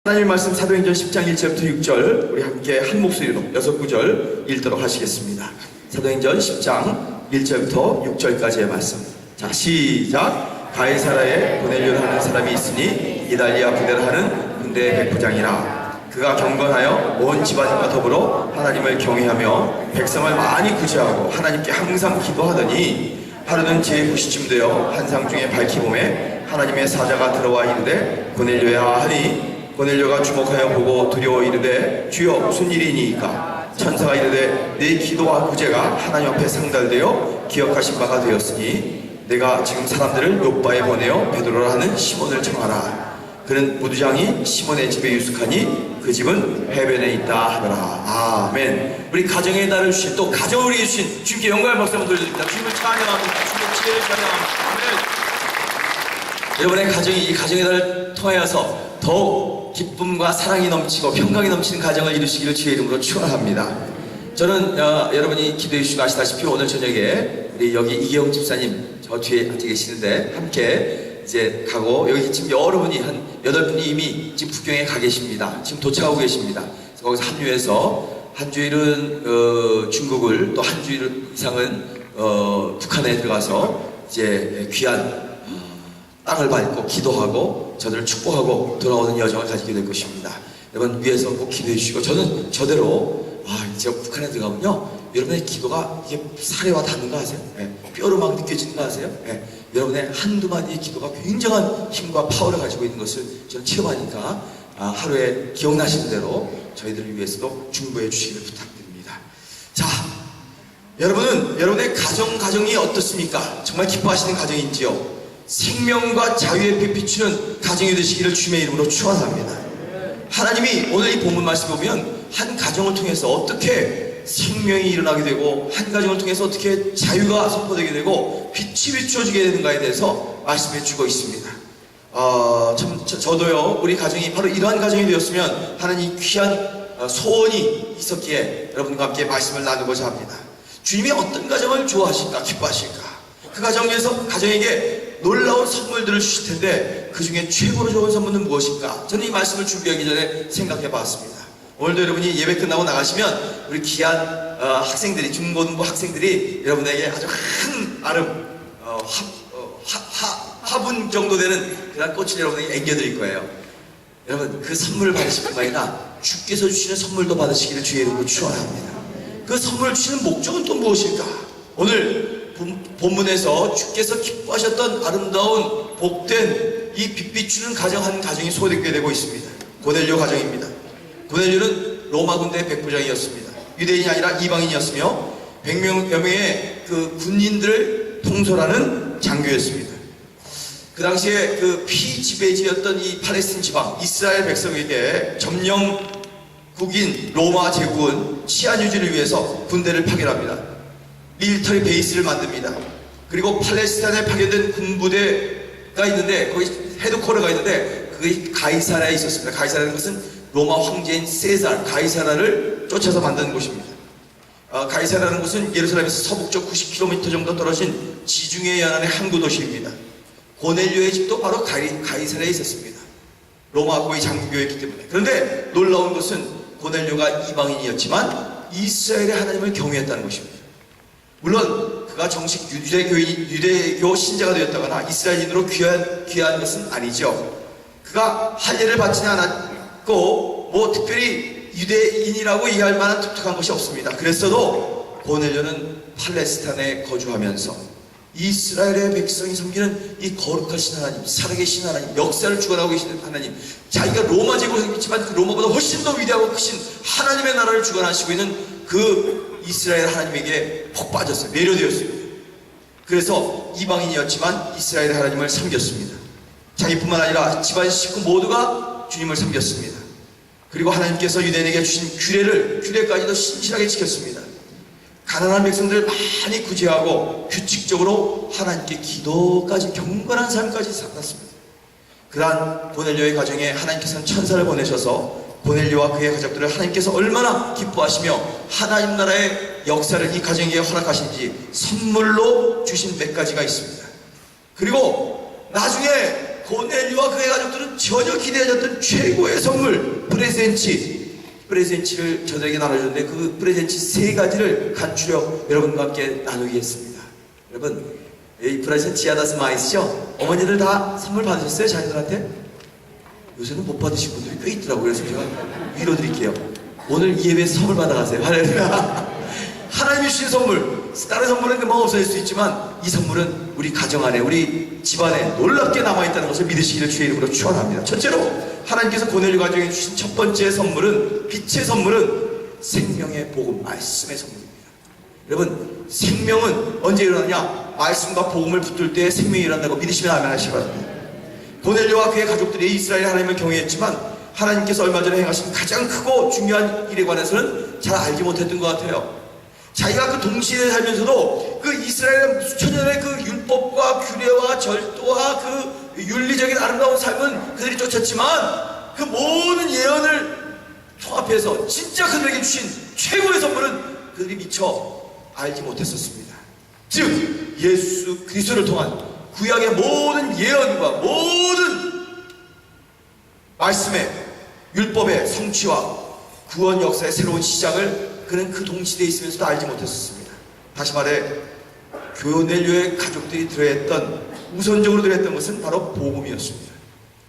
하나님 말씀 사도행전 10장 1절부터 6절 우리 함께 한 목소리로 6구절 읽도록 하시겠습니다. 사도행전 10장 1절부터 6절까지의 말씀. 자, 시작. 가이사라에 고넬료라 하는 사람이 있으니 이달리아 부대를 하는 군대의 백부장이라. 그가 경건하여 온 집안과 더불어 하나님을 경외하며 백성을 많이 구제하고 하나님께 항상 기도하더니 하루는 제9시쯤 되어 한상 중에 밝히 보매 하나님의 사자가 들어와 이르되 고넬료야 하니 고넬료가 주목하여 보고 두려워 이르되 주여 무슨 일이니이까. 천사가 이르되 네 기도와 구제가 하나님 앞에 상달되어 기억하신 바가 되었으니 내가 지금 사람들을 요바에 보내어 베드로라 하는 시몬을 청하라. 그는 무두장이 시몬의 집에 유숙하니 그 집은 해변에 있다 하더라. 아멘. 우리 가정의 달을 주신, 또 가정을 위해 주신 주님께 영광의 박수 한번 돌려드립니다. 주님을 찬양합니다. 주님의 지혜를 찬양합니다. 아멘. 여러분의 가정이 이 가정의 달을 통하여서 더욱 기쁨과 사랑이 넘치고 평강이 넘치는 가정을 이루시기를 주의 이름으로 축원합니다. 저는 여러분이 기도해 주시고 아시다시피 오늘 저녁에 우리 여기 이경 집사님 저 뒤에 앉아 계시는데 함께 이제 가고, 여기 지금 여러분이 한 8분이 이미 지금 북경에 가 계십니다. 지금 도착하고 계십니다. 그래서 거기서 합류해서 한 주일은 중국을, 또 한 주일 이상은 북한에 들어가서 이제 귀한 땅을 밟고 기도하고 저들을 축복하고 돌아오는 여정을 가지게 될 것입니다. 여러분 위에서 꼭 기도해 주시고, 저는 저대로 이제 북한에 들어가면요, 여러분의 기도가 이게 사례와 닿는 거 아세요? 예, 뼈로 막 느껴지는 거 아세요? 예, 여러분의 한두 마디의 기도가 굉장한 힘과 파워를 가지고 있는 것을 저는 체험하니까 하루에 기억나시는 대로 저희들을 위해서도 중보해 주시기를 부탁드립니다. 자, 여러분은 여러분의 가정이 어떻습니까? 정말 기뻐하시는 가정인지요? 생명과 자유의 빛 비추는 가정이 되시기를 주님의 이름으로 축원합니다. 하나님이 오늘 이 본문 말씀 보면 한 가정을 통해서 어떻게 생명이 일어나게 되고 한 가정을 통해서 어떻게 자유가 선포되게 되고 빛이 비추어지게 되는가에 대해서 말씀해 주고 있습니다. 저도요, 우리 가정이 바로 이러한 가정이 되었으면 하는 이 귀한 소원이 있었기에 여러분과 함께 말씀을 나누고자 합니다. 주님이 어떤 가정을 좋아하실까, 기뻐하실까? 그 가정에게 놀라운 선물들을 주실 텐데 그 중에 최고로 좋은 선물은 무엇일까? 저는 이 말씀을 준비하기 전에 생각해 봤습니다. 오늘도 여러분이 예배 끝나고 나가시면 우리 귀한 학생들이, 중고등부 학생들이 여러분에게 아주 큰 아름 화분 정도 되는 그런 꽃을 여러분에게 앵겨드릴 거예요. 여러분 그 선물을 받으실 뿐만 아니라 주께서 주시는 선물도 받으시기를 주의 이름으로 축원합니다. 그 선물을 주시는 목적은 또 무엇일까? 오늘 본문에서 주께서 기뻐하셨던 아름다운 복된 이 빛 비추는 가정, 한 가정이 소개되게 되고 있습니다. 고넬료 가정입니다. 고넬료는 로마 군대의 백부장이었습니다. 유대인이 아니라 이방인이었으며 100명여 명의 그 군인들을 통솔하는 장교였습니다. 그 당시에 그 피지배지였던 이 팔레스틴 지방 이스라엘 백성에게 점령국인 로마 제국은 치안 유지를 위해서 군대를 파견합니다. 밀리터리 베이스를 만듭니다. 그리고 팔레스타인에 파견된 군부대가 있는데, 거기 헤드쿼터가 있는데 그게 가이사라에 있었습니다. 가이사라는 것은 로마 황제인 세살 가이사라를 쫓아서 만든 곳입니다. 가이사라는 곳은 예루살렘에서 서북쪽 90km 정도 떨어진 지중해 연안의 항구 도시입니다. 고넬료의 집도 바로 가이사라에 있었습니다. 로마 고위 장교였기 때문에. 그런데 놀라운 것은 고넬료가 이방인이었지만 이스라엘의 하나님을 경외했다는 것입니다. 물론 그가 정식 유대교 신자가 되었다거나 이스라엘인으로 귀한 것은 아니죠. 그가 할례를 받지는 않았고 뭐 특별히 유대인이라고 이해할 만한 독특한 것이 없습니다. 그랬어도 고넬료는 팔레스타인에 거주하면서 이스라엘의 백성이 섬기는 이 거룩하신 하나님, 살아계신 하나님, 역사를 주관하고 계시는 하나님, 자기가 로마 제국을 생겼지만 그 로마보다 훨씬 더 위대하고 크신 하나님의 나라를 주관하시고 있는 그 이스라엘 하나님에게 푹 빠졌어요. 매료되었어요. 그래서 이방인이었지만 이스라엘 하나님을 섬겼습니다. 자기뿐만 아니라 집안 식구 모두가 주님을 섬겼습니다. 그리고 하나님께서 유대인에게 주신 규례까지도 신실하게 지켰습니다. 가난한 백성들을 많이 구제하고 규칙적으로 하나님께 기도까지, 경건한 삶까지 살았습니다. 그러한 고넬료의 가정에 하나님께서는 천사를 보내셔서 고넬료와 그의 가족들을 하나님께서 얼마나 기뻐하시며 하나님 나라의 역사를 이 가정에게 허락하신지 선물로 주신 몇 가지가 있습니다. 그리고 나중에 고넬료와 그의 가족들은 전혀 기대하지 최고의 선물 프레젠치를 저들에게 나눠줬는데 그 프레젠치 3가지를 간추려 여러분과 함께 나누겠습니다. 여러분, 이 프레젠치 아다스 마이스죠? 어머니들 다 선물 받으셨어요? 자녀들한테? 요새는 못 받으신 분들이 꽤 있더라고요. 그래서 제가 위로 드릴게요. 오늘 이 예배에서 선물 받아가세요. 할렐루야. 하나님이 주신 선물, 다른 선물은 금방 없어질 수 있지만 이 선물은 우리 가정 안에, 우리 집안에 놀랍게 남아있다는 것을 믿으시기를 주의 이름으로 축원합니다. 첫째로 하나님께서 고넬료 가정에 주신 첫 번째 선물은, 빛의 선물은 생명의 복음, 말씀의 선물입니다. 여러분, 생명은 언제 일어나냐? 말씀과 복음을 붙들 때 생명이 일어난다고 믿으시면 아멘 하시기 바랍니다. 고넬료와 그의 가족들이 이스라엘 하나님을 경외했지만 하나님께서 얼마 전에 행하신 가장 크고 중요한 일에 관해서는 잘 알지 못했던 것 같아요. 자기가 그 동시대에 살면서도 그 이스라엘의 수천 년의 그 율법과 규례와 절도와 그 윤리적인 아름다운 삶은 그들이 쫓았지만 그 모든 예언을 통합해서 진짜 그들에게 주신 최고의 선물은 그들이 미처 알지 못했었습니다. 즉 예수 그리스도를 통한 구약의 모든 예언과 모든 말씀의 율법의 성취와 구원 역사의 새로운 시작을 그는 그 동시대에 있으면서도 알지 못했었습니다. 다시 말해 고넬료의 가족들이 들어했던, 우선적으로 들어했던 것은 바로 복음이었습니다.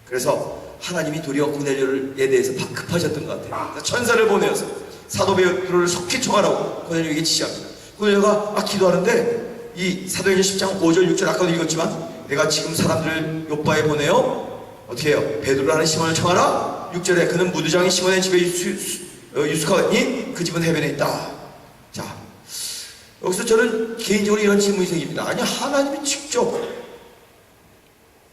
그래서 하나님이 도리어 고넬료에 대해서 급하셨던 것 같아요. 천사를 보내어서 사도 베드로를 속히 총하라고 고넬료에게 지시합니다. 고넬료가 기도하는데 이 사도행전 10장 5절 6절 아까도 읽었지만 내가 지금 사람들을 요바에 보내어 어떻게 해요? 베드로를 하는 시몬을 청하라. 6절에 그는 무두장이 시몬의 집에 유숙하니 그 집은 해변에 있다. 자, 여기서 저는 개인적으로 이런 질문이 생깁니다. 아니, 하나님이 직접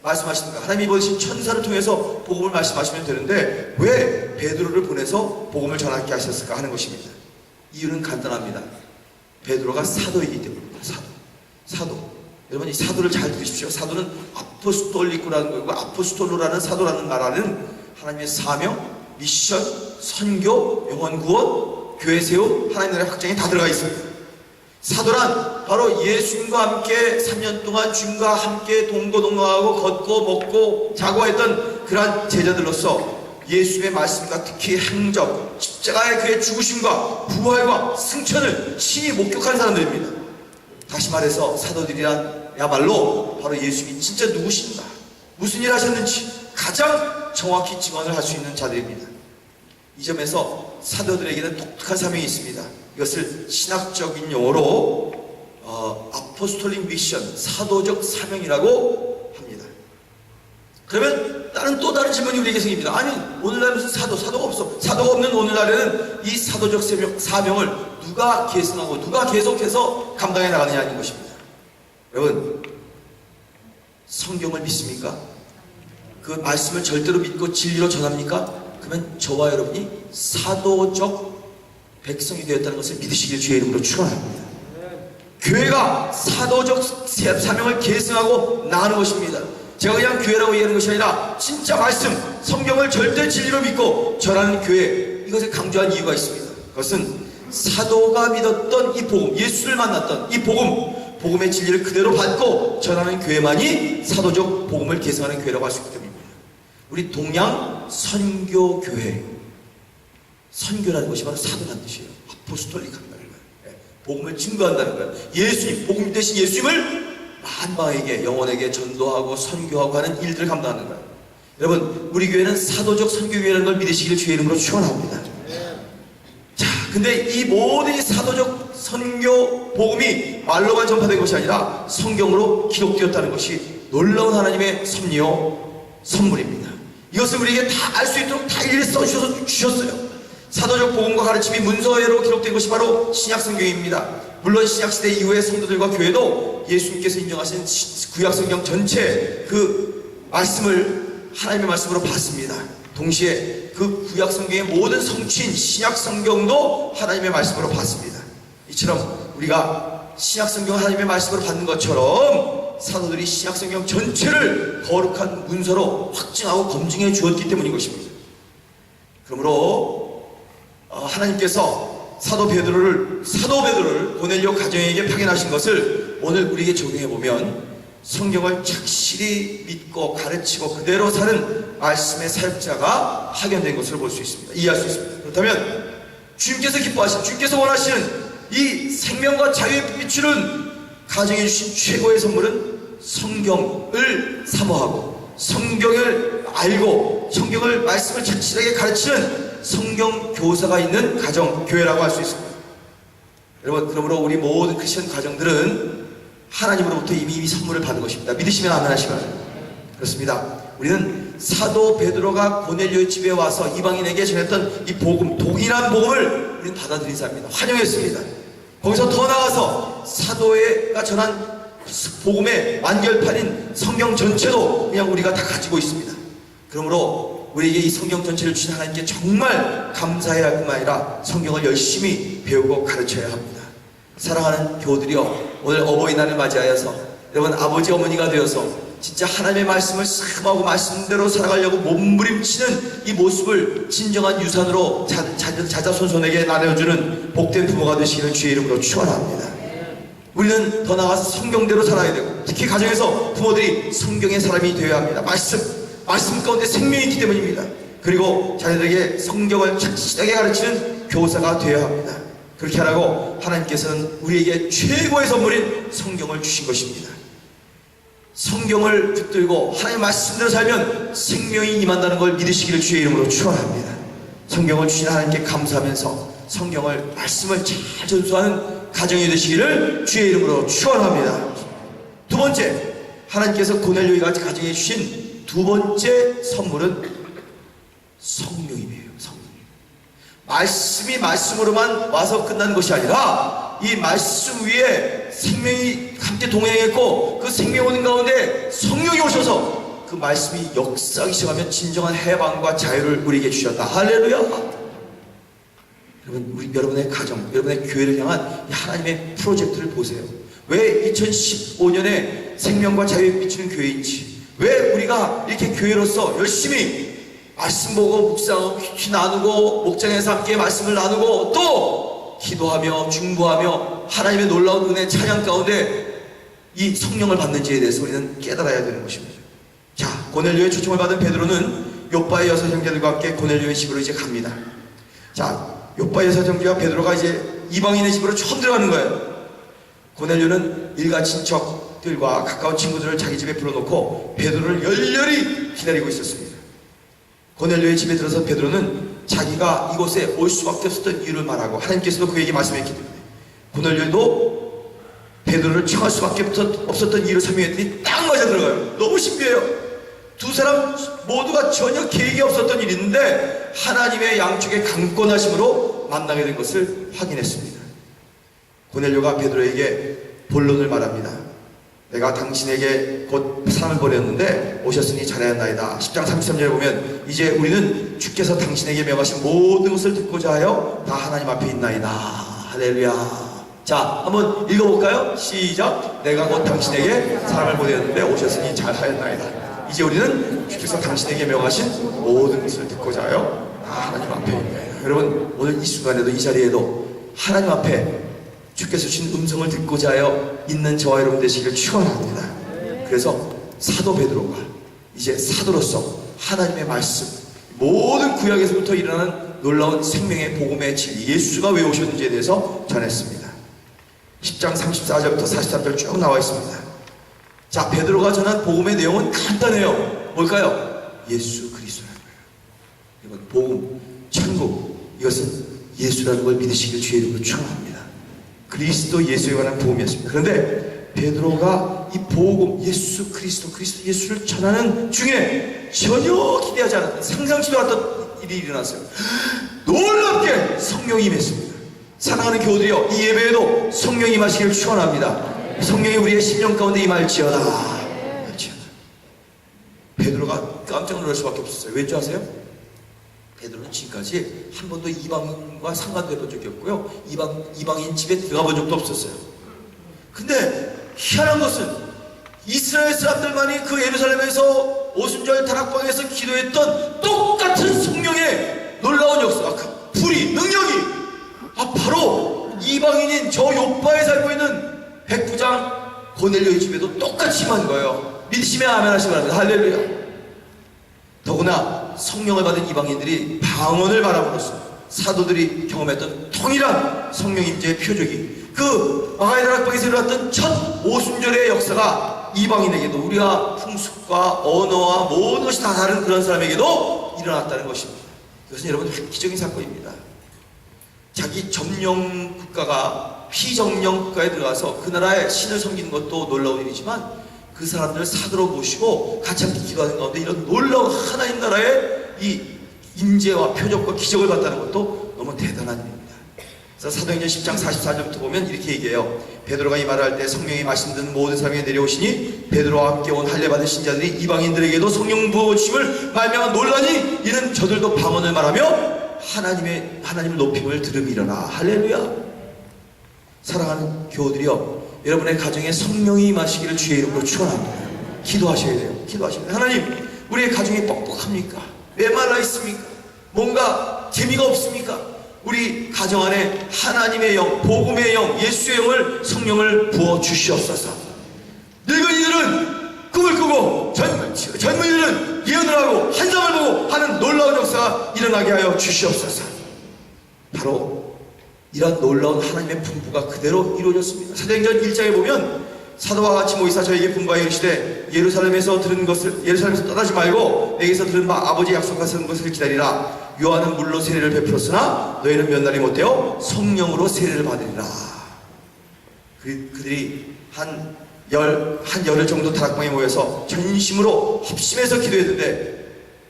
말씀하시는 거야. 하나님이 보내신 천사를 통해서 복음을 말씀하시면 되는데 왜 베드로를 보내서 복음을 전하게 하셨을까 하는 것입니다. 이유는 간단합니다. 베드로가 사도이기 때문입니다. 사도. 여러분, 이 사도를 잘 들으십시오. 사도는 아포스톨리쿠라는 거고, 아포스톨로라는 사도라는 말하는 하나님의 사명, 미션, 선교, 영혼 구원, 교회 세움, 하나님 나라의 확장이 다 들어가 있습니다. 사도란 바로 예수님과 함께 3년 동안 주님과 함께 동거동거하고 걷고 먹고 자고 했던 그러한 제자들로서 예수님의 말씀과 특히 행적, 십자가의 그의 죽으심과 부활과 승천을 친히 목격한 사람들입니다. 다시 말해서 사도들이란야말로 바로 예수님이 진짜 누구신가, 무슨 일 하셨는지 가장 정확히 증언을 할 수 있는 자들입니다. 이 점에서 사도들에게는 독특한 사명이 있습니다. 이것을 신학적인 용어로 아포스톨릭 미션, 사도적 사명이라고 합니다. 그러면 또 다른 질문이 우리에게 생깁니다. 아니, 오늘날 무슨 사도가 없어. 사도가 없는 오늘날에는 이 사도적 사명을 누가 계승하고 누가 계속해서 감당해 나가느냐는 것입니다. 여러분, 성경을 믿습니까? 그 말씀을 절대로 믿고 진리로 전합니까? 그러면 저와 여러분이 사도적 백성이 되었다는 것을 믿으시길 주의 이름으로 축원합니다. 교회가 사도적 사명을 계승하고 나가는 것입니다. 제가 그냥 교회라고 얘기하는 것이 아니라 진짜 말씀, 성경을 절대 진리로 믿고 전하는 교회, 이것을 강조한 이유가 있습니다. 그것은 사도가 믿었던 이 복음, 예수를 만났던 이 복음의 진리를 그대로 받고 전하는 교회만이 사도적 복음을 계승하는 교회라고 할 수 있기 때문입니다. 우리 동양 선교교회, 선교라는 것이 바로 사도라는 뜻이에요. 아포스톨릭 한다는 거예요. 복음을 증거한다는 거예요. 예수님, 복음 대신 예수님을 만방에게, 영혼에게 전도하고 선교하고 하는 일들을 감당하는 거예요. 여러분, 우리 교회는 사도적 선교교회라는 걸 믿으시기를 주의 이름으로 축원합니다. 자, 근데 이 모든 사도적 선교 복음이 말로만 전파된 것이 아니라 성경으로 기록되었다는 것이 놀라운 하나님의 섭리요 선물입니다. 이것을 우리에게 다 알 수 있도록 다 일일이 써주셔서 주셨어요. 사도적 복음과 가르침이 문서로 기록된 것이 바로 신약 성경입니다. 물론 신약 시대 이후의 성도들과 교회도 예수님께서 인정하신 구약 성경 전체 그 말씀을 하나님의 말씀으로 봤습니다. 동시에 그 구약 성경의 모든 성취인 신약 성경도 하나님의 말씀으로 봤습니다. 이처럼 우리가 신약 성경 하나님의 말씀으로 받는 것처럼 사도들이 신약 성경 전체를 거룩한 문서로 확증하고 검증해 주었기 때문인 것입니다. 그러므로 하나님께서 사도 베드로를 고넬료 가정에게 파견하신 것을 오늘 우리에게 적용해 보면 성경을 착실히 믿고 가르치고 그대로 사는 말씀의 사역자가 파견된 것을 볼 수 있습니다. 이해할 수 있습니다. 그렇다면 주님께서 기뻐하시는, 주님께서 원하시는 이 생명과 자유에 비추는 가정해 주신 최고의 선물은 성경을 사모하고 성경을 알고 성경을 말씀을 착실하게 가르치는 성경 교사가 있는 가정, 교회라고 할 수 있습니다. 여러분, 그러므로 우리 모든 크리스천 가정들은 하나님으로부터 이미 선물을 받은 것입니다. 믿으시면 아멘 하시기 바랍니다. 그렇습니다. 우리는 사도 베드로가 고넬료의 집에 와서 이방인에게 전했던 이 복음, 동일한 복음을 우리는 받아들인 사람입니다. 환영했습니다. 거기서 더 나아가서 사도가 전한 복음의 완결판인 성경 전체도 그냥 우리가 다 가지고 있습니다. 그러므로 우리에게 이 성경 전체를 주신 하나님께 정말 감사해야 할 뿐만 아니라 성경을 열심히 배우고 가르쳐야 합니다. 사랑하는 교우들이여, 오늘 어버이날을 맞이하여서 여러분 아버지 어머니가 되어서 진짜 하나님의 말씀을 사모하고 말씀대로 살아가려고 몸부림치는 이 모습을 진정한 유산으로 자자손손에게 나눠주는 복된 부모가 되시기를 주의 이름으로 축원합니다. 우리는 더 나아가서 성경대로 살아야 되고, 특히 가정에서 부모들이 성경의 사람이 되어야 합니다. 말씀 가운데 생명이 있기 때문입니다. 그리고 자녀들에게 성경을 착실하게 가르치는 교사가 되어야 합니다. 그렇게 하라고 하나님께서는 우리에게 최고의 선물인 성경을 주신 것입니다. 성경을 붙들고 하나님의 말씀대로 살면 생명이 임한다는 걸 믿으시기를 주의 이름으로 축원합니다. 성경을 주신 하나님께 감사하면서 성경을, 말씀을 잘 전수하는 가정이 되시기를 주의 이름으로 축원합니다. 두 번째, 하나님께서 고넬료가 가정해 주신 두 번째 선물은 성령이에요. 말씀이 말씀으로만 와서 끝나는 것이 아니라 이 말씀 위에 생명이 함께 동행했고 그 생명 오는 가운데 성령이 오셔서 그 말씀이 역사하기 시작하면 진정한 해방과 자유를 우리에게 주셨다. 할렐루야. 여러분, 여러분의 가정, 여러분의 교회를 향한 이 하나님의 프로젝트를 보세요. 왜 2015년에 생명과 자유에 비치는 교회인지, 왜 우리가 이렇게 교회로서 열심히 말씀 보고 묵상하고 귀 나누고 목장에서 함께 말씀을 나누고 또 기도하며 중보하며 하나님의 놀라운 은혜 찬양 가운데 이 성령을 받는지에 대해서 우리는 깨달아야 되는 것입니다. 자, 고넬료의 초청을 받은 베드로는 욥바의 여섯 형제들과 함께 고넬료의 집으로 이제 갑니다. 자, 욥바의 여섯 형제와 베드로가 이제 이방인의 집으로 처음 들어가는 거예요. 고넬료는 일가 친척들과 가까운 친구들을 자기 집에 불러놓고 베드로를 열렬히 기다리고 있었습니다. 고넬료의 집에 들어서 베드로는 자기가 이곳에 올 수밖에 없었던 이유를 말하고 하나님께서도 그에게 말씀했기 때문에 고넬료도 베드로를 청할 수밖에 없었던 이유를 설명했더니 딱 맞아 들어가요. 너무 신기해요. 두 사람 모두가 전혀 계획이 없었던 일이 있는데 하나님의 양쪽의 강권하심으로 만나게 된 것을 확인했습니다. 고넬료가 베드로에게 본론을 말합니다. 내가 당신에게 곧 사람을 보냈는데 오셨으니 잘하였나이다. 10장 33절에 보면 이제 우리는 주께서 당신에게 명하신 모든 것을 듣고자 하여 다 하나님 앞에 있나이다. 할렐루야. 자, 한번 읽어볼까요? 시작. 내가 곧 당신에게 사람을 보냈는데 오셨으니 잘하였나이다. 이제 우리는 주께서 당신에게 명하신 모든 것을 듣고자 하여 다 하나님 앞에 있나이다. 여러분, 오늘 이 순간에도 이 자리에도 하나님 앞에 주께서 주신 음성을 듣고자 하여 있는 저와 여러분 되시기를 축원합니다. 그래서 사도 베드로가 이제 사도로서 하나님의 말씀, 모든 구약에서부터 일어나는 놀라운 생명의 복음의 진리, 예수가 왜 오셨는지에 대해서 전했습니다. 10장 34절부터 43절 쭉 나와 있습니다. 자, 베드로가 전한 복음의 내용은 간단해요. 뭘까요? 예수 그리스도라는 거예요. 이건 복음, 천국, 이것은 예수라는 걸 믿으시길 주의 이름으로 축원합니다. 그리스도 예수에 관한 복음이었습니다. 그런데 베드로가 이 복음, 예수 그리스도 예수를 전하는 중에 전혀 기대하지 않았던, 상상치도 않았던 일이 일어났어요. 놀랍게 성령이 임했습니다. 사랑하는 교우들이여, 이 예배에도 성령이 임하시기를 축원합니다. 성령이 우리의 심령 가운데 임할지어다. 베드로가 깜짝 놀랄 수밖에 없었어요. 왠지 아세요? 베드로는 지금까지 한 번도 이방인과 상관도 해본 적이 없고요. 이방인 집에 들어가 본 적도 없었어요. 근데 희한한 것은 이스라엘 사람들만이 그 예루살렘에서 오순절 다락방에서 기도했던 똑같은 성령의 놀라운 역사가, 그 불이, 능력이 바로 이방인인 저 욥바에 살고 있는 백부장 고넬료의 집에도 똑같이 임한 거예요. 믿으시면 아멘 하시기 바랍니다. 할렐루야. 더구나 성령을 받은 이방인들이 방언을 바람으로써 사도들이 경험했던 동일한 성령 임재의 표적이 그 마가의 다락방에서 일어났던 첫 오순절의 역사가 이방인에게도 우리가 풍습과 언어와 모든 것이 다 다른 그런 사람에게도 일어났다는 것입니다. 이것은 여러분 획기적인 사건입니다. 자기 점령 국가가 피점령 국가에 들어가서 그 나라의 신을 섬기는 것도 놀라운 일이지만 그 사람들을 사도로 모시고 같이 함께 기도하는 가운데 이런 놀라운 하나님 나라의 이 임재와 표적과 기적을 봤다는 것도 너무 대단한 일입니다. 그래서 사도행전 10장 44절부터 보면 이렇게 얘기해요. 베드로가 이 말을 할 때 성령이 말씀 듣는 모든 사람에게 내려오시니 베드로와 함께 온 할례 받은 신자들이 이방인들에게도 성령 부어주심을 말미암아 놀라니 이는 저들도 방언을 말하며 하나님을 높임을 들음이려나. 할렐루야. 사랑하는 교우들이여, 여러분의 가정에 성령이 임하시기를 주의 이름으로 축원합니다. 기도하셔야 돼요. 기도하셔야 돼요. 하나님, 우리의 가정이 뻑뻑합니까? 메말라 있습니까? 뭔가 재미가 없습니까? 우리 가정 안에 하나님의 영, 복음의 영, 예수의 영을, 성령을 부어 주시옵소서. 늙은이들은 꿈을 꾸고 젊은이들은 예언을 하고 환상을 보고 하는 놀라운 역사가 일어나게 하여 주시옵소서. 바로 이런 놀라운 하나님의 분부가 그대로 이루어졌습니다. 사도행전 1장에 보면 사도와 같이 모이사 저에게 분부하여 이르시되 예루살렘에서 떠나지 말고 내게서 들은 바 아버지의 약속하신 것을 기다리라. 요한은 물로 세례를 베풀었으나 너희는 몇 날이 못되어 성령으로 세례를 받으리라. 그들이 한 열흘 정도 다락방에 모여서 전심으로 합심해서 기도했는데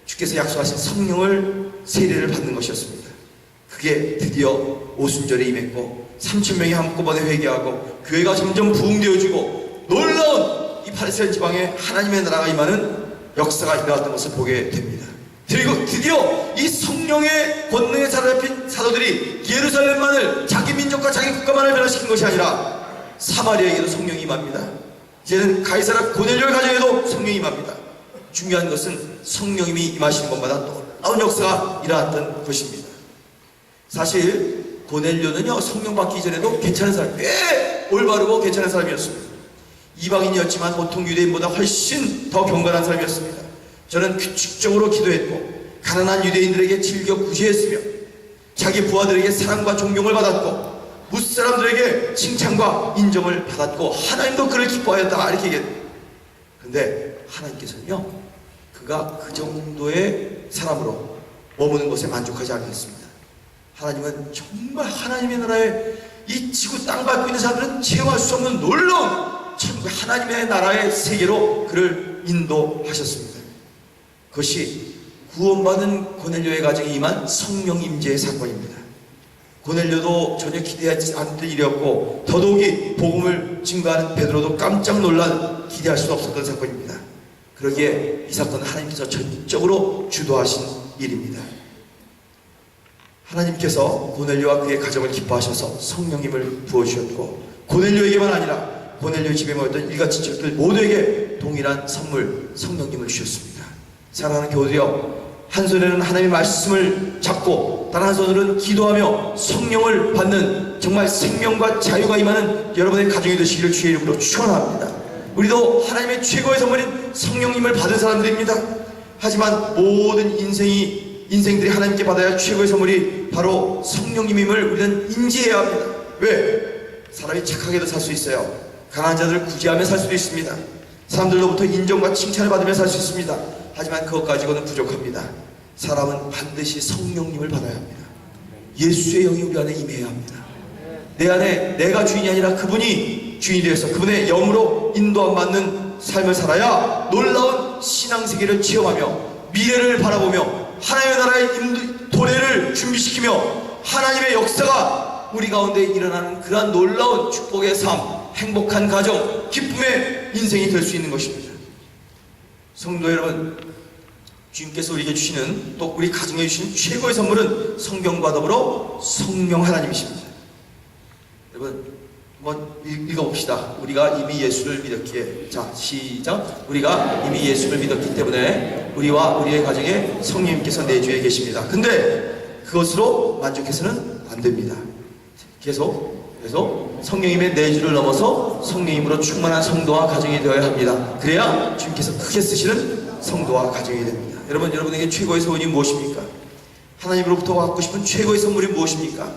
주께서 약속하신 성령을 세례를 받는 것이었습니다. 그게 드디어 오순절에 임했고 3,000명이 한꺼번에 회개하고 교회가 점점 부흥되어지고 놀라운 이 팔레스타인 지방에 하나님의 나라가 임하는 역사가 일어났던 것을 보게 됩니다. 그리고 드디어 이 성령의 권능에 사로잡힌 사도들이 예루살렘만을, 자기 민족과 자기 국가만을 변화시킨 것이 아니라 사마리아에게도 성령이 임합니다. 이제는 가이사라 고넬료의 가정에도 성령이 임합니다. 중요한 것은 성령님이 임하시는 것마다 놀라운 역사가 일어났던 것입니다. 사실 고넬료는요, 성령 받기 이전에도 괜찮은 사람, 꽤 올바르고 괜찮은 사람이었습니다. 이방인이었지만 보통 유대인보다 훨씬 더 경건한 사람이었습니다. 저는 규칙적으로 기도했고 가난한 유대인들에게 즐겨 구제했으며 자기 부하들에게 사랑과 존경을 받았고 무사람들에게 칭찬과 인정을 받았고 하나님도 그를 기뻐하였다, 이렇게 얘기했어요. 그런데 하나님께서는요, 그가 그 정도의 사람으로 머무는 것에 만족하지 않으셨습니다. 하나님은 정말 하나님의 나라에 이 지구 땅 밟고 있는 사람들은 체험할 수 없는 놀라운 천국 하나님의 나라의 세계로 그를 인도하셨습니다. 그것이 구원받은 고넬료의 가정에 임한 성령 임재의 사건입니다. 고넬료도 전혀 기대하지 않던 일이었고 더더욱이 복음을 증거하는 베드로도 깜짝 놀란, 기대할 수 없었던 사건입니다. 그러기에 이 사건은 하나님께서 전적으로 주도하신 일입니다. 하나님께서 고넬료와 그의 가정을 기뻐하셔서 성령님을 부어주셨고 고넬료에게만 아니라 고넬료 집에 모였던 일가 친척들 모두에게 동일한 선물, 성령님을 주셨습니다. 사랑하는 교우들이여, 한 손에는 하나님의 말씀을 잡고 다른 한 손으로는 기도하며 성령을 받는 정말 생명과 자유가 임하는 여러분의 가정이 되시기를 주의 이름으로 축원합니다. 우리도 하나님의 최고의 선물인 성령님을 받은 사람들입니다. 하지만 모든 인생들이 하나님께 받아야 할 최고의 선물이 바로 성령님임을 우리는 인지해야 합니다. 왜? 사람이 착하게도 살 수 있어요. 강한 자들을 구제하며 살 수도 있습니다. 사람들로부터 인정과 칭찬을 받으며 살 수 있습니다. 하지만 그것 가지고는 부족합니다. 사람은 반드시 성령님을 받아야 합니다. 예수의 영이 우리 안에 임해야 합니다. 내 안에 내가 주인이 아니라 그분이 주인이 되어서 그분의 영으로 인도함 받는 삶을 살아야 놀라운 신앙세계를 체험하며 미래를 바라보며 하나님의 나라의 도래를 준비시키며 하나님의 역사가 우리 가운데 일어나는 그러한 놀라운 축복의 삶, 행복한 가정, 기쁨의 인생이 될 수 있는 것입니다. 성도 여러분, 주님께서 우리에게 주시는, 또 우리 가정에 주시는 최고의 선물은 성경과 더불어 성령 하나님이십니다. 여러분, 한번 읽어봅시다. 우리가 이미 예수를 믿었기에, 자 시작. 우리가 이미 예수를 믿었기 때문에 우리와 우리의 가정에 성령님께서 내주에 계십니다. 근데 그것으로 만족해서는 안 됩니다. 계속 성령님의 내주를 넘어서 성령님으로 충만한 성도와 가정이 되어야 합니다. 그래야 주님께서 크게 쓰시는 성도와 가정이 됩니다. 여러분에게 최고의 소원이 무엇입니까? 하나님으로부터 받고 싶은 최고의 선물이 무엇입니까?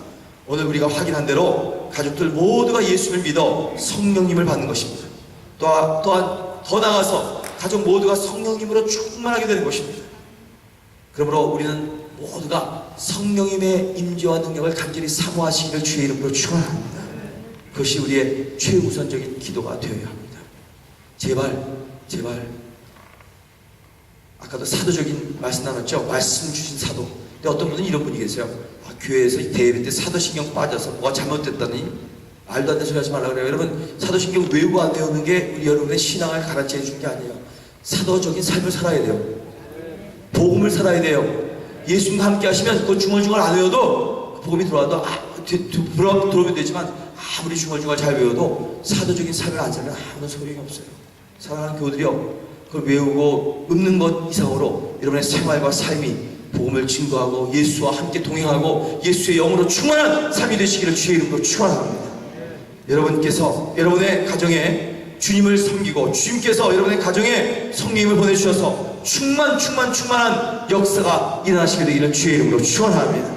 오늘 우리가 확인한 대로 가족들 모두가 예수를 믿어 성령님을 받는 것입니다. 또한 더 나아가서 가족 모두가 성령님으로 충만하게 되는 것입니다. 그러므로 우리는 모두가 성령님의 임재와 능력을 간절히 사모하시기를 주의 이름으로 축원합니다. 그것이 우리의 최우선적인 기도가 되어야 합니다. 제발 아까도 사도적인 말씀 나눴죠? 말씀 주신 사도. 근데 어떤 분은 이런 분이 계세요. 교회에서 대회 때 사도신경 빠져서 뭐가 잘못됐다니 말도 안 되는 소리 하지 말라고 그래요. 여러분, 사도신경 외우고 안 외우는 게 우리 여러분의 신앙을 가르쳐 주는 게 아니에요. 사도적인 삶을 살아야 돼요. 복음을 살아야 돼요. 예수님과 함께 하시면 그 중얼중얼 안 외워도 복음이 들어와도 들어오면 되지만 아무리 중얼중얼 잘 외워도 사도적인 삶을 안 살면 아무런 소용이 없어요. 사랑하는 교우들이요, 그걸 외우고 읊는 것 이상으로 여러분의 생활과 삶이 복음을 증거하고 예수와 함께 동행하고 예수의 영으로 충만한 삶이 되시기를 주의 이름으로 축원합니다. 여러분께서 여러분의 가정에 주님을 섬기고 주님께서 여러분의 가정에 성령님을 보내주셔서 충만한 역사가 일어나시게 되기를 주의 이름으로 축원합니다.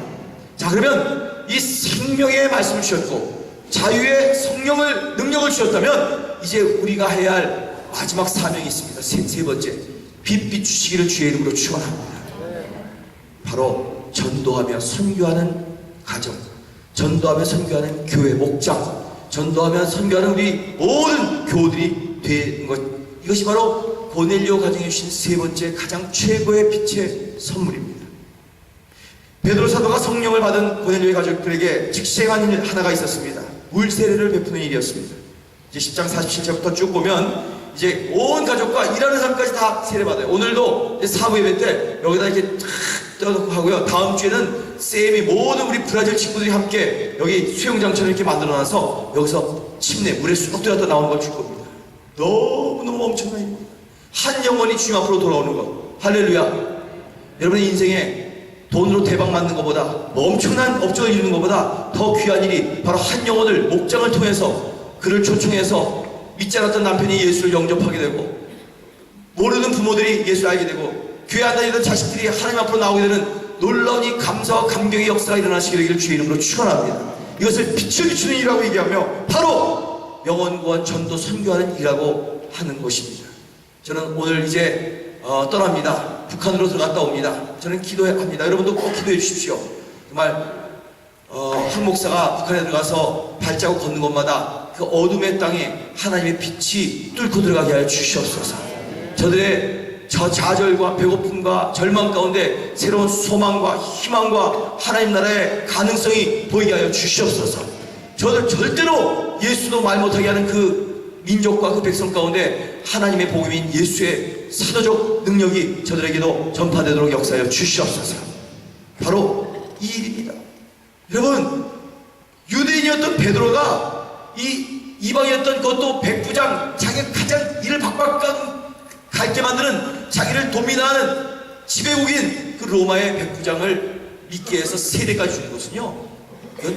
자, 그러면 이 생명의 말씀을 주셨고 자유의 성령을 능력을 주셨다면 이제 우리가 해야 할 마지막 사명이 있습니다. 세 번째, 빛 비추시기를 주의 이름으로 축원합니다. 바로 전도하며 선교하는 가정, 전도하며 선교하는 교회 목장, 전도하며 선교하는 우리 모든 교우들이 되는 것, 이것이 바로 고넬료 가정에 주신 세 번째 가장 최고의 빛의 선물입니다. 베드로 사도가 성령을 받은 고넬료의 가족들에게 직시행한 일 하나가 있었습니다. 물 세례를 베푸는 일이었습니다. 이제 10장 47절부터 쭉 보면 이제 온 가족과 일하는 사람까지 다 세례받아요. 오늘도 사부 예배 때 여기다 이렇게 탁 떠놓고 하고요. 다음 주에는 쌤이 모든 우리 브라질 친구들이 함께 여기 수영장처럼 이렇게 만들어놔서 여기서 침내 물에 쑥 들어갔다 나오는 걸 줄 겁니다. 너무너무 엄청난 일입니다. 한 영혼이 주님 앞으로 돌아오는 것. 할렐루야. 여러분의 인생에 돈으로 대박 맞는 것보다 뭐 엄청난 업적을 이루는 것보다 더 귀한 일이 바로 한 영혼을 목장을 통해서 그를 초청해서 믿지 않았던 남편이 예수를 영접하게 되고 모르는 부모들이 예수를 알게 되고 교회 안 다니던 자식들이 하나님 앞으로 나오게 되는 놀라운 이 감사와 감격의 역사가 일어나시게 되기를 주의 이름으로 축원합니다. 이것을 빛을 비추는 일이라고 얘기하며 바로 영혼 구원 전도 선교하는 일이라고 하는 것입니다. 저는 오늘 이제 떠납니다. 북한으로 들어갔다 옵니다. 저는 기도합니다. 여러분도 꼭 기도해 주십시오. 정말 한 목사가 북한에 들어가서 발자국 걷는 곳마다 그 어둠의 땅에 하나님의 빛이 뚫고 들어가게 하여 주시옵소서. 저들의 저 좌절과 배고픔과 절망 가운데 새로운 소망과 희망과 하나님 나라의 가능성이 보이게 하여 주시옵소서. 저들 절대로 예수도 말 못하게 하는 그 민족과 그 백성 가운데 하나님의 복음인 예수의 사도적 능력이 저들에게도 전파되도록 역사하여 주시옵소서. 바로 이 일입니다. 여러분, 유대인이었던 베드로가 이 이방이었던 그것도 백부장, 자기가 가장 일을 박박하게 만드는 자기를 도민하는 지배국인 그 로마의 백부장을 믿게 해서 세례까지 주는 것은요, 이건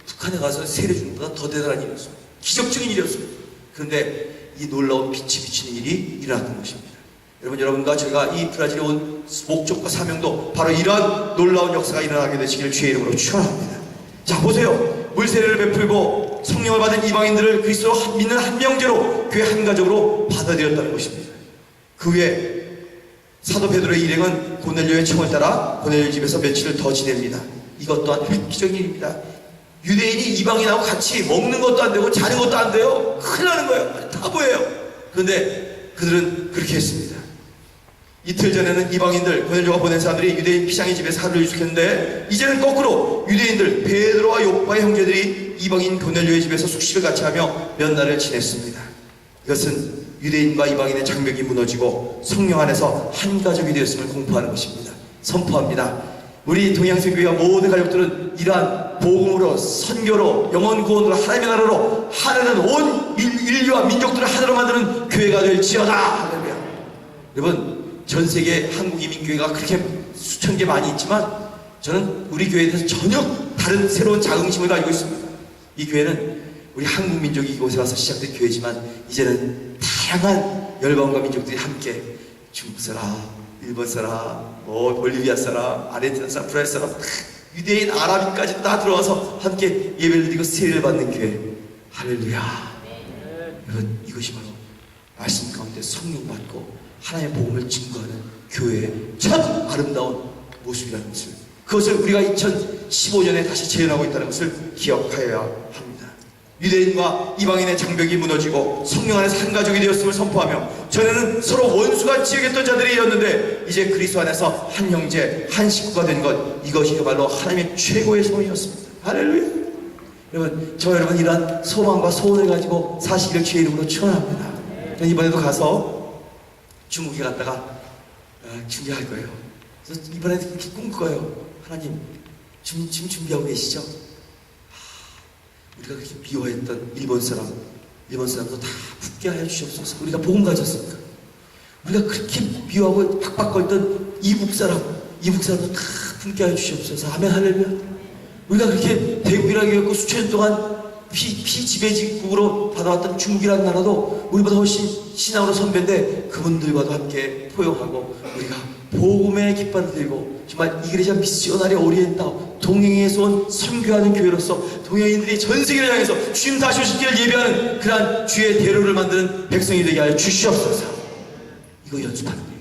북한에 가서 세례 주는 것보다 더 대단한 일이었습니다. 기적적인 일이었습니다. 그런데 이 놀라운 빛이 비치는 일이 일어났던 것입니다. 여러분과 제가 이 브라질에 온 목적과 사명도 바로 이러한 놀라운 역사가 일어나게 되시기를 주의 이름으로 축원합니다. 자, 보세요. 물세례를 베풀고 성령을 받은 이방인들을 그리스도로 믿는 한 명제로 교회 한 가족으로 받아들였다는 것입니다. 그 후에 사도 베드로의 일행은 고넬료의 청을 따라 고넬료 집에서 며칠을 더 지냅니다. 이것 또한 획기적인 일입니다. 유대인이 이방인하고 같이 먹는 것도 안 되고 자는 것도 안 돼요. 큰일 나는 거예요. 다 보여요. 그런데 그들은 그렇게 했습니다. 이틀 전에는 이방인들, 고넬료가 보낸 사람들이 유대인 피장의 집에서 하루를 유숙했는데 이제는 거꾸로 유대인들 베드로와 요바의 형제들이 이방인 고넬료의 집에서 숙식을 같이 하며 몇 날을 지냈습니다. 이것은 유대인과 이방인의 장벽이 무너지고 성령 안에서 한 가족이 되었음을 공포하는 것입니다. 선포합니다. 우리 동양선교회와 모든 가족들은 이러한 복음으로 선교로 영혼 구원으로 하나님의 나라로 하나는 온 인류와 민족들을 하나로 만드는 교회가 될지어다. 할렐루야. 여러분, 전 세계 한국 이민교회가 그렇게 수천 개 많이 있지만 저는 우리 교회에 대해서 전혀 다른 새로운 자긍심을 가지고 있습니다. 이 교회는 우리 한국 민족이 이곳에 와서 시작된 교회지만 이제는 다양한 열방과 민족들이 함께 중국 사람, 일본 사람, 볼리비아 사람, 아르헨티나 사람, 브라질 사람, 유대인, 아랍인까지 다 들어와서 함께 예배를 드리고 세례를 받는 교회. 할렐루야. 여러분, 이것이 바로 말씀 가운데 성령 받고 하나님의 복음을 증거하는 교회의 첫 아름다운 모습이라는 것을, 그것을 우리가 2015년에 다시 재현하고 있다는 것을 기억하여야 합니다. 유대인과 이방인의 장벽이 무너지고 성령 안에서 한 가족이 되었음을 선포하며, 전에는 서로 원수가 지역했던 자들이었는데 이제 그리스도 안에서 한 형제, 한 식구가 된 것, 이것이야말로 하나님의 최고의 소원이었습니다. 할렐루야. 여러분, 저 여러분 이러한 소망과 소원을 가지고 사시기를 주의 이름으로 축원합니다. 이번에도 가서 중국에 갔다가 준비할 거예요. 그래서 이번에도 그렇게 꿈꿔요. 하나님, 지금 준비하고 계시죠? 우리가 그렇게 미워했던 일본 사람도 다 붙게 하여 주시옵소서. 우리가 복음 가졌습니까? 우리가 그렇게 미워하고 팍팍거렸던 이북 사람도 다 붙게 하여 주시옵소서. 아멘. 할렐루야. 우리가 그렇게 대국이라고 했고 수천 년 동안 피지배지국으로 받아왔던 중국이라는 나라도 우리보다 훨씬 신앙으로 선배인데 그분들과도 함께 포용하고 우리가 복음의 깃발을 들고 정말 이그레샤 미시오나리 오리엔타 동행에서 온 선교하는 교회로서 동행인들이 전 세계를 향해서 주님 다시 오실 길을 예배하는 그러한 주의 대로를 만드는 백성이 되게 하여 주시옵소서. 이거 연습하는 거예요.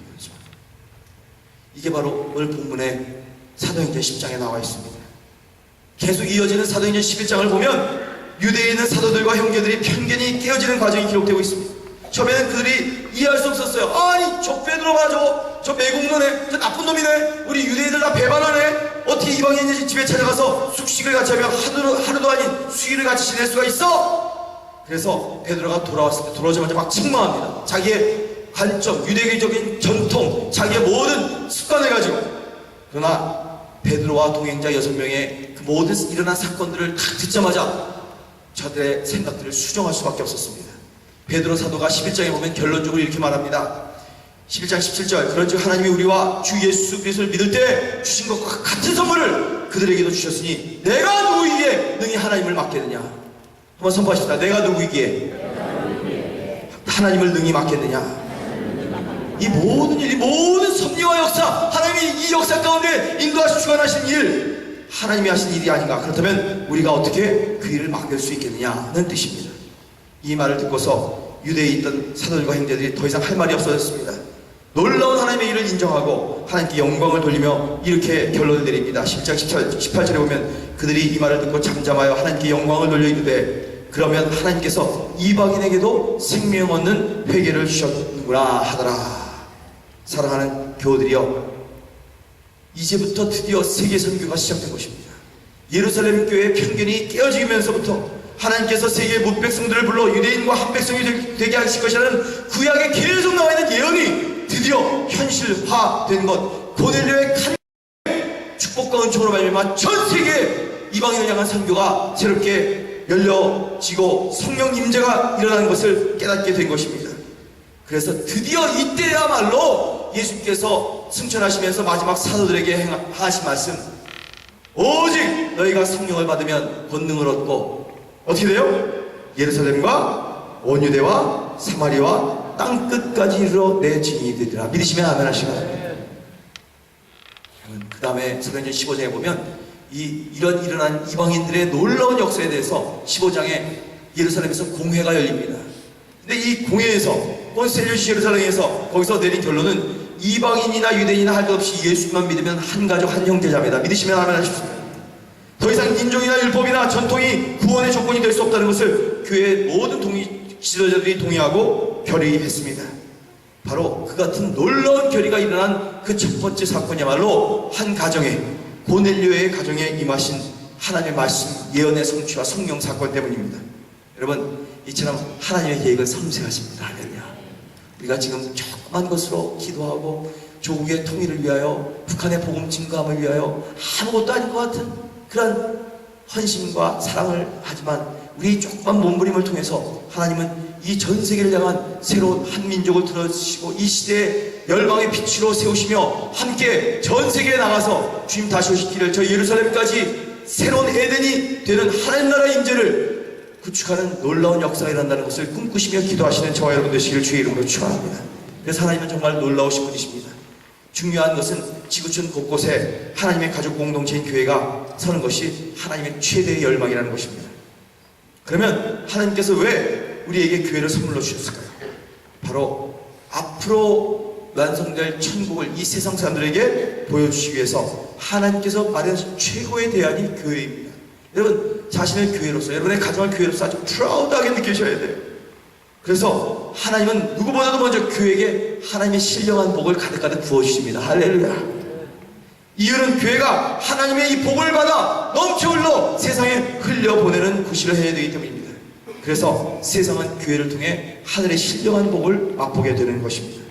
이게 바로 오늘 본문의 사도행전 10장에 나와 있습니다. 계속 이어지는 사도행전 11장을 보면 유대에 있는 사도들과 형제들이 편견이 깨어지는 과정이 기록되고 있습니다. 처음에는 그들이 이해할 수 없었어요. 아니, 저 베드로 봐, 저 매국노네, 저 나쁜 놈이네, 우리 유대인들 다 배반하네, 어떻게 이방인 집에 찾아가서 숙식을 같이 하며 하루도 아닌 수일을 같이 지낼 수가 있어? 그래서 베드로가 돌아왔을 때 돌아오자마자 막 책망합니다. 자기의 관점, 유대교적인 전통, 자기의 모든 습관을 가지고. 그러나 베드로와 동행자 6명의 그 모든 일어난 사건들을 다 듣자마자 저들의 생각들을 수정할 수밖에 없었습니다. 베드로 사도가 11장에 보면 결론적으로 이렇게 말합니다. 11장 17절, 그런즉 하나님이 우리와 주 예수 그리스도를 믿을 때 주신 것과 같은 선물을 그들에게도 주셨으니 내가 누구이기에 능히 하나님을 맡겠느냐. 한번 선포하십시다. 내가 누구이기에 하나님을 능히 맡겠느냐. 이 모든 일, 이 모든 섭리와 역사, 하나님이 이 역사 가운데 인도하시고 주관하신 일, 하나님이 하신 일이 아닌가. 그렇다면 우리가 어떻게 그 일을 맡길 수 있겠느냐는 뜻입니다. 이 말을 듣고서 유대에 있던 사도들과 형제들이 더 이상 할 말이 없어졌습니다. 놀라운 하나님의 일을 인정하고 하나님께 영광을 돌리며 이렇게 결론을 내립니다. 10장 18절에 보면 그들이 이 말을 듣고 잠잠하여 하나님께 영광을 돌려 이르되 그러면 하나님께서 이방인에게도 생명 얻는 회개를 주셨는구나 하더라. 사랑하는 교우들이여, 이제부터 드디어 세계 선교가 시작된 것입니다. 예루살렘 교회의 편견이 깨어지면서부터 하나님께서 세계의 못 백성들을 불러 유대인과 한 백성이 되게 하실 것이라는 구약에 계속 나와 있는 예언이 드디어 현실화된 것. 고넬료의 축복과 은총으로 말미암아 전 세계 이방인을 향한 선교가 새롭게 열려지고 성령 임재가 일어나는 것을 깨닫게 된 것입니다. 그래서 드디어 이때야말로 예수께서 승천하시면서 마지막 사도들에게 하신 말씀, 오직 너희가 성령을 받으면 권능을 얻고 어떻게 돼요? 예루살렘과 온 유대와 사마리아와 땅끝까지 이르러 내 증인이 되리라. 믿으시면 아멘 하시기 바랍니다. 그 다음에 사도행전 15장에 보면 이런 일어난 이방인들의 놀라운 역사에 대해서 15장에 예루살렘에서 공회가 열립니다. 근데 이 공회에서 콘셀리우스 예루살렘에서 거기서 내린 결론은 이방인이나 유대인이나 할 것 없이 예수만 믿으면 한 가족 한 형제자매다. 믿으시면 아멘 하십시오. 더 이상 인종이나 율법이나 전통이 구원의 조건이 될 수 없다는 것을 교회의 모든 지도자들이 동의하고 결의했습니다. 바로 그 같은 놀라운 결의가 일어난 그 첫 번째 사건이야말로 한 가정에, 고넬료의 가정에 임하신 하나님의 말씀, 예언의 성취와 성령 사건 때문입니다. 여러분, 이처럼 하나님의 계획은 섬세하십니다. 할렐루야. 우리가 지금 조그만 것으로 기도하고 조국의 통일을 위하여, 북한의 복음 증거함을 위하여 아무것도 아닌 것 같은 그런 헌신과 사랑을 하지만 우리 조그만 몸부림을 통해서 하나님은 이 전 세계를 향한 새로운 한 민족을 들어주시고 이 시대의 열방의 빛으로 세우시며 함께 전 세계에 나가서 주님 다시 오실 길을 저 예루살렘까지 새로운 에덴이 되는 하나님 나라의 임재를 구축하는 놀라운 역사가 일어난다는 것을 꿈꾸시며 기도하시는 저와 여러분 되시길 주의 이름으로 축원합니다. 그래서 하나님은 정말 놀라우신 분이십니다. 중요한 것은 지구촌 곳곳에 하나님의 가족 공동체인 교회가 서는 것이 하나님의 최대의 열망이라는 것입니다. 그러면 하나님께서 왜 우리에게 교회를 선물로 주셨을까요? 바로 앞으로 완성될 천국을 이 세상 사람들에게 보여주시기 위해서 하나님께서 마련하신 최고의 대안이 교회입니다. 여러분, 자신의 교회로서, 여러분의 가정을 교회로서 아주 프라우드하게 느끼셔야 돼요. 그래서 하나님은 누구보다도 먼저 교회에게 하나님의 신령한 복을 가득가득 부어주십니다. 할렐루야. 이유는 교회가 하나님의 이 복을 받아 넘쳐 흘러 세상에 흘려보내는 구실을 해야 되기 때문입니다. 그래서 세상은 교회를 통해 하늘의 신령한 복을 맛보게 되는 것입니다.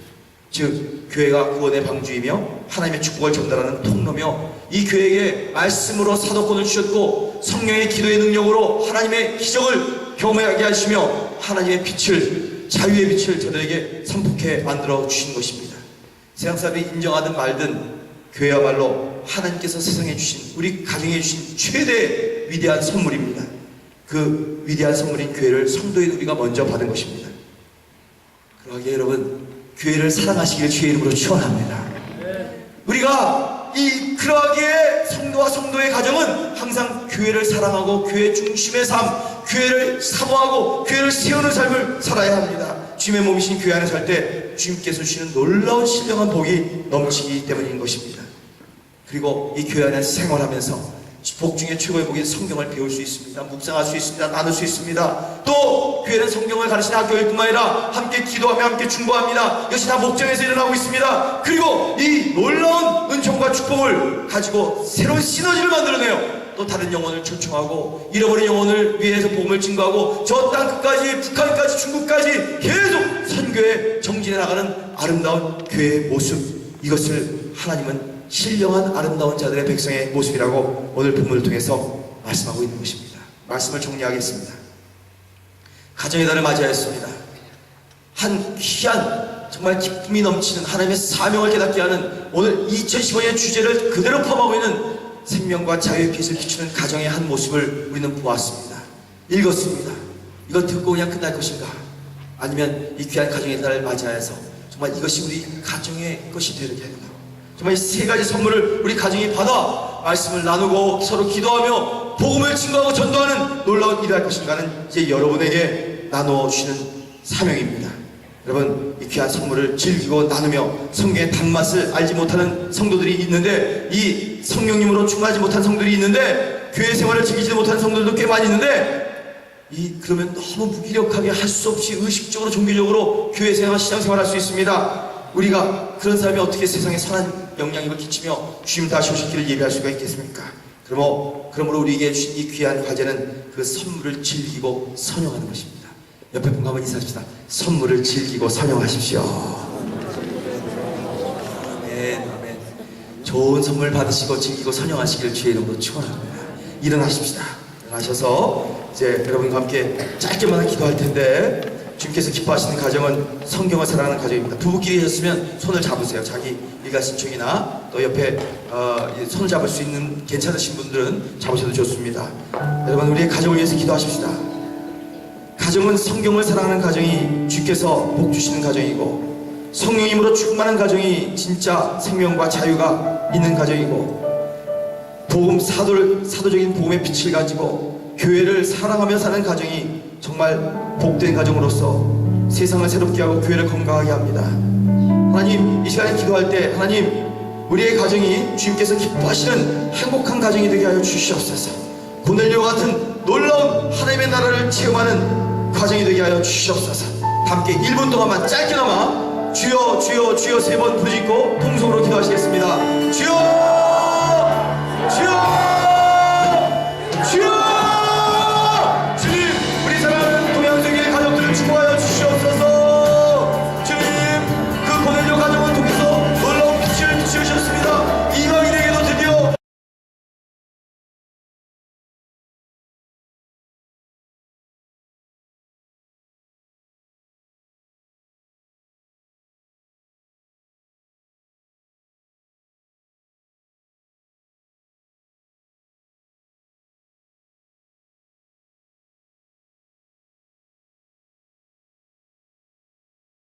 즉, 교회가 구원의 방주이며 하나님의 축복을 전달하는 통로며, 이 교회에게 말씀으로 사도권을 주셨고 성령의 기도의 능력으로 하나님의 기적을 경험하게 하시며 하나님의 빛을, 자유의 빛을 저들에게 선포케 만들어 주신 것입니다. 세상 사람이 인정하든 말든 교회야말로 하나님께서 세상에 주신, 우리 가정에 주신 최대의 위대한 선물입니다. 그 위대한 선물인 교회를 성도인 우리가 먼저 받은 것입니다. 그러기에 여러분, 교회를 사랑하시기를 주의 이름으로 축원합니다. 우리가 그러하기에 성도와 성도의 가정은 항상 교회를 사랑하고 교회 중심의 삶, 교회를 사모하고 교회를 세우는 삶을 살아야 합니다. 주님의 몸이신 교회 안에 살 때 주님께서 주시는 놀라운 신령한 복이 넘치기 때문인 것입니다. 그리고 이 교회 안에서 생활하면서 복 중에 최고의 복인 성경을 배울 수 있습니다. 묵상할 수 있습니다. 나눌 수 있습니다. 또 교회는 성경을 가르치는 학교일 뿐만 아니라 함께 기도하며 함께 중보합니다. 이것이 다 목장에서 일어나고 있습니다. 그리고 이 놀라운 은총과 축복을 가지고 새로운 시너지를 만들어내요. 또 다른 영혼을 초청하고 잃어버린 영혼을 위해서 복음을 증거하고 저 땅 끝까지, 북한까지, 중국까지 계속 선교에 정진해 나가는 아름다운 교회의 모습, 이것을 하나님은 신령한 아름다운 자들의 백성의 모습이라고 오늘 본문을 통해서 말씀하고 있는 것입니다. 말씀을 정리하겠습니다. 가정의 달을 맞이하였습니다. 한 귀한, 정말 기쁨이 넘치는 하나님의 사명을 깨닫게 하는 오늘 2015년의 주제를 그대로 포함하고 있는 생명과 자유의 빛을 비추는 가정의 한 모습을 우리는 보았습니다. 읽었습니다. 이거 듣고 그냥 끝날 것인가? 아니면 이 귀한 가정의 달을 맞이하여서 정말 이것이 우리 가정의 것이 되게 하는가? 정말 이 세 가지 선물을 우리 가정이 받아 말씀을 나누고 서로 기도하며 복음을 증거하고 전도하는 놀라운 일을 할 것인가는 이제 여러분에게 나눠주시는 사명입니다. 여러분, 이 귀한 선물을 즐기고 나누며 성경의 단맛을 알지 못하는 성도들이 있는데, 이 성령님으로 충만하지 못한 성도들이 있는데, 교회 생활을 즐기지 못하는 성도들도 꽤 많이 있는데, 그러면 너무 무기력하게 할 수 없이 의식적으로 종교적으로 교회 생활, 시장 생활할 수 있습니다. 우리가 그런 사람이 어떻게 세상에 선한 영향력을 끼치며 주님 다시 오실 길을 예배할 수가 있겠습니까? 그러므로 우리에게 주신 이 귀한 과제는 그 선물을 즐기고 선용하는 것입니다. 옆에 분과 한번 인사합시다. 선물을 즐기고 선용하십시오. 아멘, 아멘. 좋은 선물 받으시고 즐기고 선용하시기를 주의 이름으로 축원합니다. 일어나십시다. 일어나셔서 이제 여러분과 함께 짧게만 기도할 텐데, 주님께서 기뻐하시는 가정은 성경을 사랑하는 가정입니다. 부부끼리 하셨으면 손을 잡으세요. 자기 일가신청이나 또 옆에 손을 잡을 수 있는 괜찮으신 분들은 잡으셔도 좋습니다. 여러분, 우리의 가정을 위해서 기도하십시다. 가정은 성경을 사랑하는 가정이 주께서 복 주시는 가정이고, 성령님으로 충만한 가정이 진짜 생명과 자유가 있는 가정이고, 사도적인 복음의 빛을 가지고 교회를 사랑하며 사는 가정이 정말 복된 가정으로서 세상을 새롭게 하고 교회를 건강하게 합니다. 하나님, 이 시간에 기도할 때 하나님, 우리의 가정이 주님께서 기뻐하시는 행복한 가정이 되게 하여 주시옵소서. 고넬료와 같은 놀라운 하나님의 나라를 체험하는 가정이 되게 하여 주시옵소서. 함께 1분 동안만 짧게나마 주여 주여 주여 3번 부르짖고 통성으로 기도하시겠습니다. 주여 주여